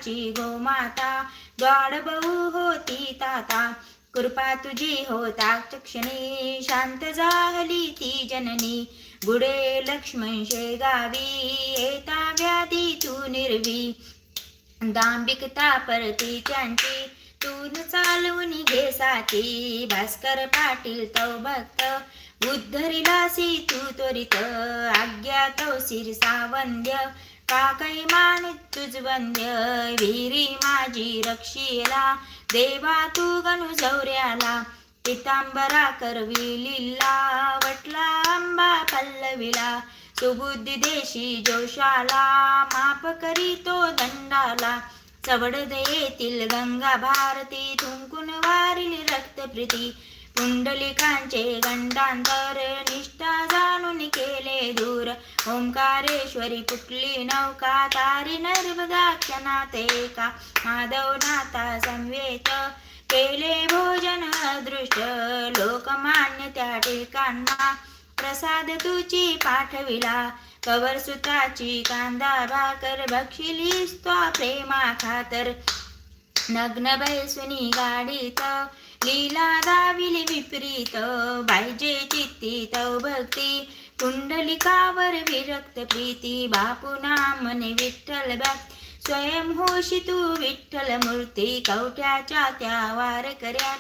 जगाची गोमाता, द्वाड बहु होती ताता, कृपा तुझी होता चक्षणी, शांत झाली ती जननी, गुडे लक्ष्मण शेगावी, येता व्याधी तू निर्वी, दांभिकता परती त्यांची, तून चालवून घे साथी, भास्कर पाटील तव भक्त, उद्धरिलासी तू त्वरित, आज्ञा तव शिरसावंद्य, काकै मान तुझ वंद्य, वीरी माझी रक्षिला, देवा तू गणु जौर्याला, पितांबरा करविलीला, वटला आंबा पल्लविला, सुबुद्धी देशी जोशाला, माप करीतो दंडाला, चवड येतील गंगा भारती, थुंकून वारिली रक्तप्रीती, पुंडलिकांचे गंडांतर, निष्ठा जाणून केले दूर, ओंकारेश्वरी फुटली नौका, तारी नर्मदाख्यानात एका, माधवनाथा समवेत, केले भोजन अदृष्ट, लोकमान्य त्या ठिकाणा, प्रसाद तुची पाठविला, कवर सुताची कांदा भाकर, बक्षिलीस त्वा प्रेमा खातर, नग्न बैसुनी गाडीत, लीला दाविली विपरीत, पाहिजे चित्ती तव भक्ती, कुंडलिकावर विरक्त प्रीती, बापुना मने विठ्ठल भक्त, स्वयं होशी तू विठ्ठल मूर्ती, कवट्याच्या त्या वार कर्या,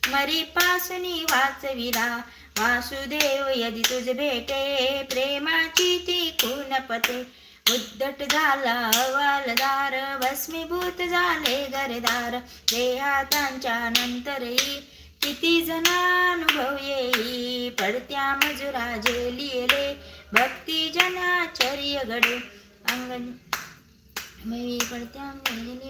मरी पासनी वाचविला, वासुदेव यदि तुझ भेटे, प्रेमाची ती खूनपते, उद्धट झाला अवालदार, भस्मीभूत झाले घरदार, देहातांच्या नंतरही, किती जनानुभव येई, पडत्या मजुरा झेलिले, भक्ती जनाचर्य घडे, अंग पडत्या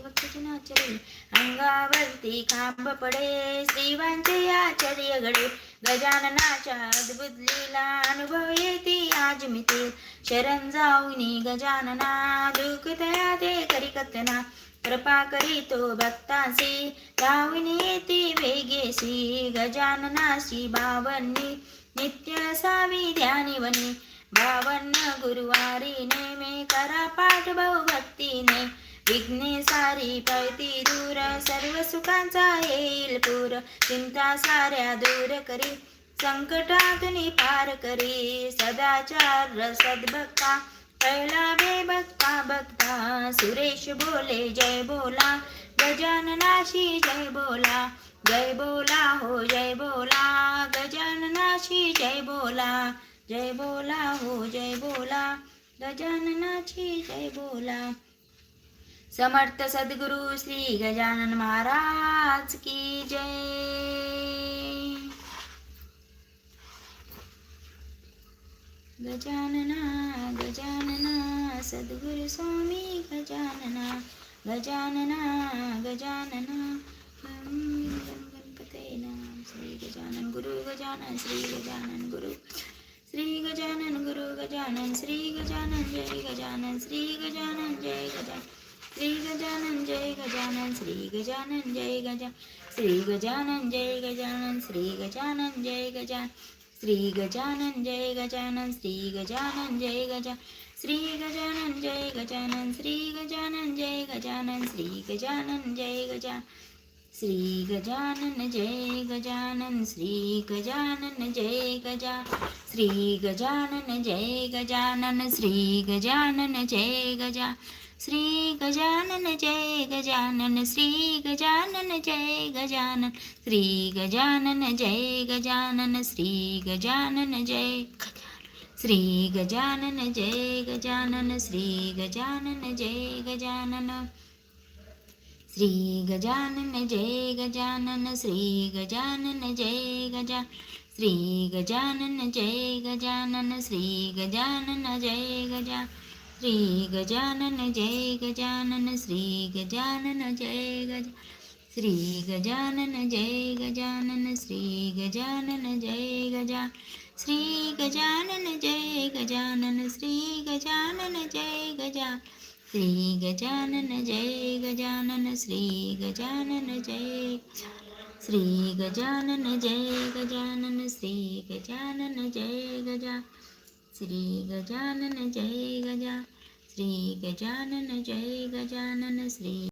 भक्तीजनाचर्य, अंगावरती खांब पडे, श्रीवांचे आचर्य घडे, गजाननाच्या अद्भुत लीला, अनुभव येती आज मिते, शरण जाऊनी गजानना, दुःखतया ते करी कथना, कृपा करीतो भक्तांसी, धावून येती वेगेसी, गजाननाशी बावन्नी, नित्य असावी ध्यानिवनी, 52 गुरुवारी नेमे, करा पाठ बहु भक्तीने, विघ्ने सारी पळती दूर, सर्व सुखांचा येईल पूर, चिंता साऱ्या दूर करी, संकटातून पार करी, सदाचार सद्भक्ता, पहिला बेभक्ता भक्ता, सुरेश बोले जय बोला, गजाननाशी जय बोला, जय बोला हो जय बोला, गजाननाशी जय बोला, जय बोला हो जय बोला, गजाननाची जय बोला. समर्थ सद्गुरु श्री गजानन महाराज की जय. गजानना गजानना सद्गुरु स्वामी गजानना, गजानना गजानना गणपते नमः. श्री गजानन गुरु गजानन, श्री गजानन गुरु, श्री गजानन गुरु गजानन, श्री गजानन जय गजानन, श्री गजानन जय गजानन, श्री गजानन जय गजानन, श्री गजानन जय गजानन, श्री गजानन जय गजानन, श्री गजानन जय गजानन, श्री गजानन जय गजानन, श्री गजानन जय गजानन, श्री गजानन जय गजानन, श्री गजानन जय गजानन, श्री गजानन जय गजानन, श्री गजानन जय गजानन, श्री गजानन जय गजानन, श्री गजानन जय गजानन, श्री गजानन जय गजानन, श्री गजानन जय गजानन, श्री गजानन जय गजानन, श्री गजानन जय गजानन, श्री गजानन जय, श्री गजानन जय गजानन, श्री गजानन जय गजानन, श्री गजानन जय गजानन, श्री गजानन जय गजानन, श्री गजानन जय गजानन, श्री गजानन जय गजानन, श्री गजानन जय गजानन, श्री गजानन जय गजानन, श्री गजानन जय गजानन, श्री गजानन जय गजानन, श्री गजानन जय गजानन, श्री गजानन जय गजानन, श्री गजानन जय गजानन, श्री गजानन जय, श्री गजानन जय गजानन, श्री गजानन जय गजानन, श्री गजानन जय गजानन, श्री गजानन जय गजानन, श्री